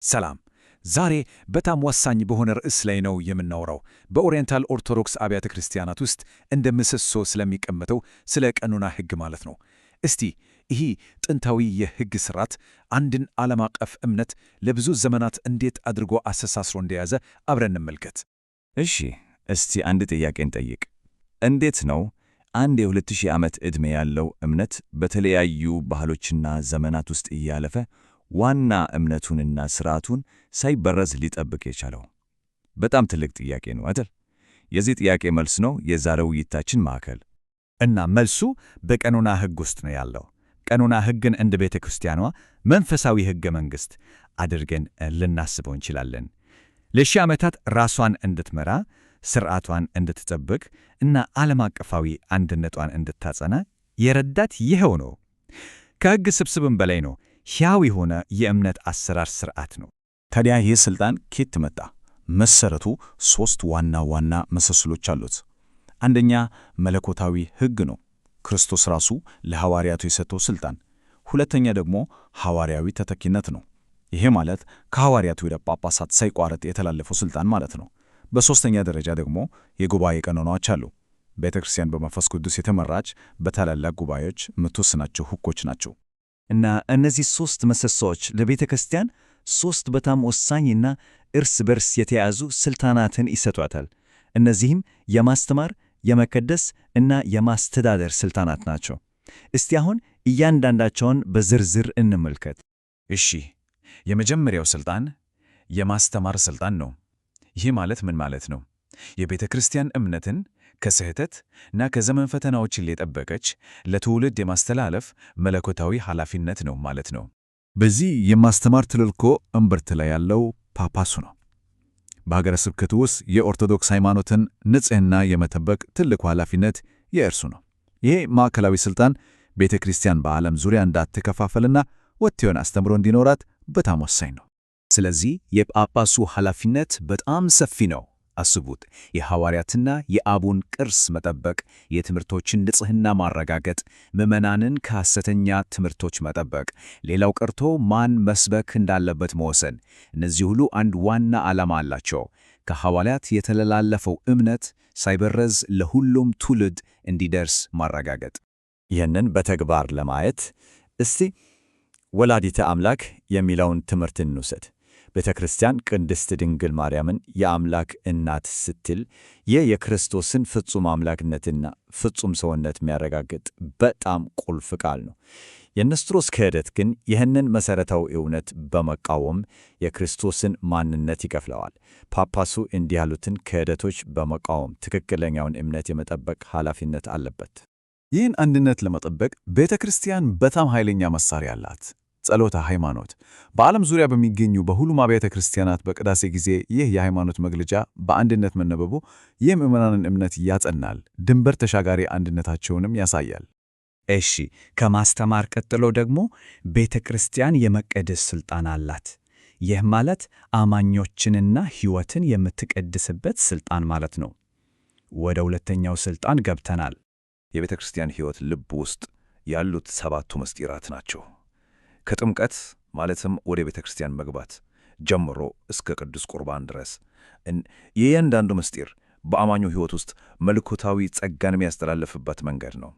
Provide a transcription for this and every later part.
ሰላም። ዛሬ በጣም ወሳኝ በሆነ ርዕስ ላይ ነው የምናወራው። በኦሪየንታል ኦርቶዶክስ አብያተ ክርስቲያናት ውስጥ እንደ ምሰሶ ስለሚቀመጠው ስለ ቀኖና ሕግ ማለት ነው። እስቲ ይህ ጥንታዊ የሕግ ሥርዓት አንድን ዓለም አቀፍ እምነት ለብዙ ዘመናት እንዴት አድርጎ አስተሳስሮ እንደያዘ አብረን እንመልከት። እሺ፣ እስቲ አንድ ጥያቄ እንጠይቅ። እንዴት ነው አንድ የ2000 ዓመት ዕድሜ ያለው እምነት በተለያዩ ባህሎችና ዘመናት ውስጥ እያለፈ ዋና እምነቱንና ሥርዓቱን ሳይበረዝ ሊጠብቅ የቻለው? በጣም ትልቅ ጥያቄ ነው አይደል? የዚህ ጥያቄ መልስ ነው የዛሬው ውይይታችን ማዕከል። እና መልሱ በቀኖና ሕግ ውስጥ ነው ያለው። ቀኖና ሕግን እንደ ቤተ ክርስቲያኗ መንፈሳዊ ሕገ መንግሥት አድርገን ልናስበው እንችላለን። ለሺህ ዓመታት ራሷን እንድትመራ፣ ሥርዓቷን እንድትጠብቅ እና ዓለም አቀፋዊ አንድነቷን እንድታጸና የረዳት ይኸው ነው። ከሕግ ስብስብም በላይ ነው። ሕያው የሆነ የእምነት አሰራር ሥርዓት ነው። ታዲያ ይህ ሥልጣን ከየት መጣ? መሠረቱ ሦስት ዋና ዋና ምሰሶች አሉት። አንደኛ መለኮታዊ ሕግ ነው፣ ክርስቶስ ራሱ ለሐዋርያቱ የሰጠው ሥልጣን። ሁለተኛ ደግሞ ሐዋርያዊ ተተኪነት ነው። ይሄ ማለት ከሐዋርያቱ ወደ ጳጳሳት ሳይቋረጥ የተላለፈው ሥልጣን ማለት ነው። በሦስተኛ ደረጃ ደግሞ የጉባኤ ቀኖናዎች አሉ። ቤተ ክርስቲያን በመንፈስ ቅዱስ የተመራች በታላላቅ ጉባኤዎች የምትወስናቸው ሕጎች ናቸው። እና እነዚህ ሦስት ምሰሶዎች ለቤተ ክርስቲያን ሦስት በጣም ወሳኝና እርስ በርስ የተያያዙ ሥልጣናትን ይሰጧታል። እነዚህም የማስተማር፣ የመቀደስ እና የማስተዳደር ሥልጣናት ናቸው። እስቲ አሁን እያንዳንዳቸውን በዝርዝር እንመልከት። እሺ፣ የመጀመሪያው ሥልጣን የማስተማር ሥልጣን ነው። ይህ ማለት ምን ማለት ነው? የቤተ ክርስቲያን እምነትን ከስህተት እና ከዘመን ፈተናዎችን የጠበቀች ለትውልድ የማስተላለፍ መለኮታዊ ኃላፊነት ነው ማለት ነው። በዚህ የማስተማር ተልዕኮ እምብርት ላይ ያለው ጳጳሱ ነው። በሀገረ ስብከቱ ውስጥ የኦርቶዶክስ ሃይማኖትን ንጽሕና የመጠበቅ ትልቁ ኃላፊነት የእርሱ ነው። ይሄ ማዕከላዊ ሥልጣን ቤተ ክርስቲያን በዓለም ዙሪያ እንዳትከፋፈልና ወጥ የሆነ አስተምሮ እንዲኖራት በጣም ወሳኝ ነው። ስለዚህ የጳጳሱ ኃላፊነት በጣም ሰፊ ነው። አስቡት፣ የሐዋርያትና የአቡን ቅርስ መጠበቅ፣ የትምህርቶችን ንጽሕና ማረጋገጥ፣ ምዕመናንን ከሐሰተኛ ትምህርቶች መጠበቅ፣ ሌላው ቀርቶ ማን መስበክ እንዳለበት መወሰን። እነዚህ ሁሉ አንድ ዋና ዓላማ አላቸው፤ ከሐዋርያት የተላለፈው እምነት ሳይበረዝ ለሁሉም ትውልድ እንዲደርስ ማረጋገጥ። ይህንን በተግባር ለማየት እስቲ ወላዲተ አምላክ የሚለውን ትምህርት እንውሰድ። ቤተ ክርስቲያን ቅድስት ድንግል ማርያምን የአምላክ እናት ስትል ይህ የክርስቶስን ፍጹም አምላክነትና ፍጹም ሰውነት የሚያረጋግጥ በጣም ቁልፍ ቃል ነው። የንስጥሮስ ክህደት ግን ይህንን መሠረታዊ እውነት በመቃወም የክርስቶስን ማንነት ይከፍለዋል። ጳጳሱ እንዲህ ያሉትን ክህደቶች በመቃወም ትክክለኛውን እምነት የመጠበቅ ኃላፊነት አለበት። ይህን አንድነት ለመጠበቅ ቤተ ክርስቲያን በጣም ኃይለኛ መሳሪያ አላት። ጸሎተ ሃይማኖት። በዓለም ዙሪያ በሚገኙ በሁሉም አብያተ ክርስቲያናት በቅዳሴ ጊዜ ይህ የሃይማኖት መግለጫ በአንድነት መነበቡ የምዕመናንን እምነት ያጸናል፣ ድንበር ተሻጋሪ አንድነታቸውንም ያሳያል። እሺ፣ ከማስተማር ቀጥሎ ደግሞ ቤተ ክርስቲያን የመቀደስ ሥልጣን አላት። ይህ ማለት አማኞችንና ሕይወትን የምትቀድስበት ሥልጣን ማለት ነው። ወደ ሁለተኛው ሥልጣን ገብተናል። የቤተ ክርስቲያን ሕይወት ልብ ውስጥ ያሉት ሰባቱ ምስጢራት ናቸው። ከጥምቀት ማለትም ወደ ቤተ ክርስቲያን መግባት ጀምሮ እስከ ቅዱስ ቁርባን ድረስ የእያንዳንዱ ምስጢር በአማኙ ሕይወት ውስጥ መለኮታዊ ጸጋን የሚያስተላልፍበት መንገድ ነው።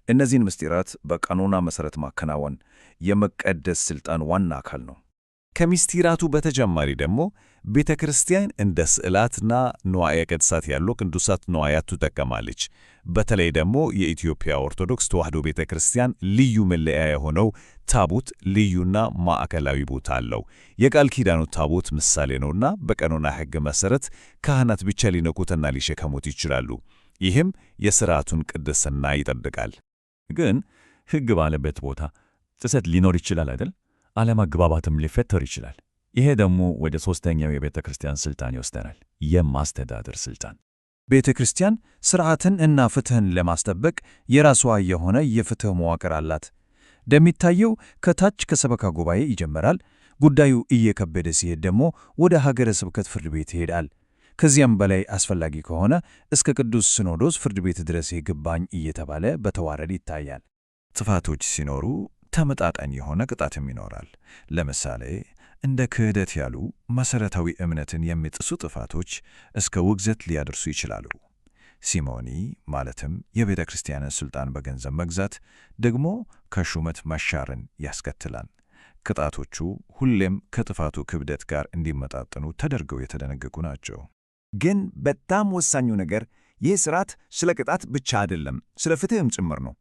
እነዚህን ምስጢራት በቀኖና መሠረት ማከናወን የመቀደስ ሥልጣን ዋና አካል ነው። ከምስጢራቱ በተጨማሪ ደግሞ ቤተ ክርስቲያን እንደ ስዕላትና ንዋየ ቅድሳት ያሉ ቅዱሳት ንዋያት ትጠቀማለች። በተለይ ደግሞ የኢትዮጵያ ኦርቶዶክስ ተዋሕዶ ቤተ ክርስቲያን ልዩ መለያ የሆነው ታቦት ልዩና ማዕከላዊ ቦታ አለው። የቃል ኪዳኑ ታቦት ምሳሌ ነውና በቀኖና ሕግ መሠረት ካህናት ብቻ ሊነኩትና ሊሸከሙት ይችላሉ። ይህም የሥርዓቱን ቅድስና ይጠብቃል። ግን ሕግ ባለበት ቦታ ጥሰት ሊኖር ይችላል አይደል? አለመግባባትም ሊፈጠር ይችላል። ይሄ ደግሞ ወደ ሦስተኛው የቤተ ክርስቲያን ሥልጣን ይወስደናል፣ የማስተዳደር ሥልጣን። ቤተ ክርስቲያን ሥርዓትን እና ፍትሕን ለማስጠበቅ የራሷ የሆነ የፍትሕ መዋቅር አላት። እንደሚታየው ከታች ከሰበካ ጉባኤ ይጀምራል። ጉዳዩ እየከበደ ሲሄድ ደግሞ ወደ ሀገረ ስብከት ፍርድ ቤት ይሄዳል። ከዚያም በላይ አስፈላጊ ከሆነ እስከ ቅዱስ ሲኖዶስ ፍርድ ቤት ድረስ ይግባኝ እየተባለ በተዋረድ ይታያል። ጥፋቶች ሲኖሩ ተመጣጣኝ የሆነ ቅጣትም ይኖራል። ለምሳሌ እንደ ክህደት ያሉ መሠረታዊ እምነትን የሚጥሱ ጥፋቶች እስከ ውግዘት ሊያደርሱ ይችላሉ። ሲሞኒ ማለትም የቤተ ክርስቲያንን ሥልጣን በገንዘብ መግዛት ደግሞ ከሹመት መሻርን ያስከትላል። ቅጣቶቹ ሁሌም ከጥፋቱ ክብደት ጋር እንዲመጣጠኑ ተደርገው የተደነገጉ ናቸው። ግን በጣም ወሳኙ ነገር ይህ ሥርዓት ስለ ቅጣት ብቻ አይደለም፣ ስለ ፍትሕም ጭምር ነው።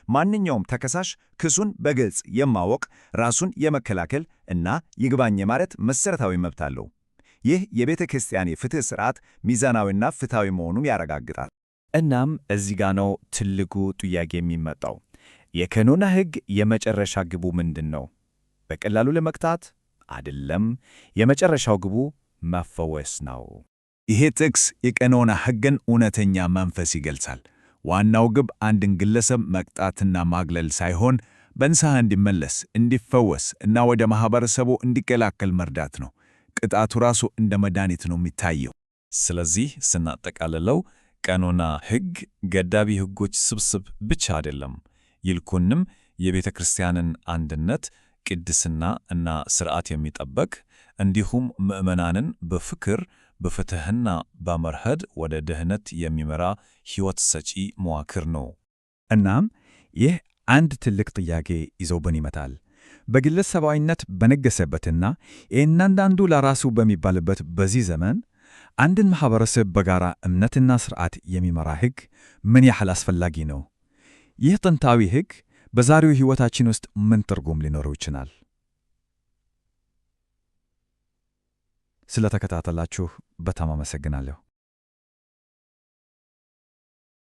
ማንኛውም ተከሳሽ ክሱን በግልጽ የማወቅ ራሱን የመከላከል እና ይግባኝ የማለት መሠረታዊ መብት አለው። ይህ የቤተ ክርስቲያን የፍትሕ ሥርዓት ሚዛናዊና ፍትሐዊ መሆኑን ያረጋግጣል። እናም እዚህ ጋ ነው ትልቁ ጥያቄ የሚመጣው። የቀኖና ሕግ የመጨረሻ ግቡ ምንድን ነው? በቀላሉ ለመቅጣት አይደለም። የመጨረሻው ግቡ መፈወስ ነው። ይሄ ጥቅስ የቀኖና ሕግን እውነተኛ መንፈስ ይገልጻል። ዋናው ግብ አንድን ግለሰብ መቅጣትና ማግለል ሳይሆን በንስሐ እንዲመለስ፣ እንዲፈወስ እና ወደ ማኅበረሰቡ እንዲቀላቀል መርዳት ነው። ቅጣቱ ራሱ እንደ መድኃኒት ነው የሚታየው። ስለዚህ ስናጠቃልለው ቀኖና ሕግ ገዳቢ ሕጎች ስብስብ ብቻ አይደለም፣ ይልቁንም የቤተ ክርስቲያንን አንድነት፣ ቅድስና እና ሥርዓት የሚጠብቅ እንዲሁም ምዕመናንን በፍቅር በፍትሕና በመርህድ ወደ ድኅነት የሚመራ ሕይወት ሰጪ መዋቅር ነው። እናም ይህ አንድ ትልቅ ጥያቄ ይዞብን ይመጣል። በግለሰባዊነት በነገሰበትና እያንዳንዱ ለራሱ በሚባልበት በዚህ ዘመን አንድን ማኅበረሰብ በጋራ እምነትና ሥርዓት የሚመራ ሕግ ምን ያህል አስፈላጊ ነው? ይህ ጥንታዊ ሕግ በዛሬው ሕይወታችን ውስጥ ምን ትርጉም ሊኖረው ይችላል? ስለተከታተላችሁ በጣም አመሰግናለሁ።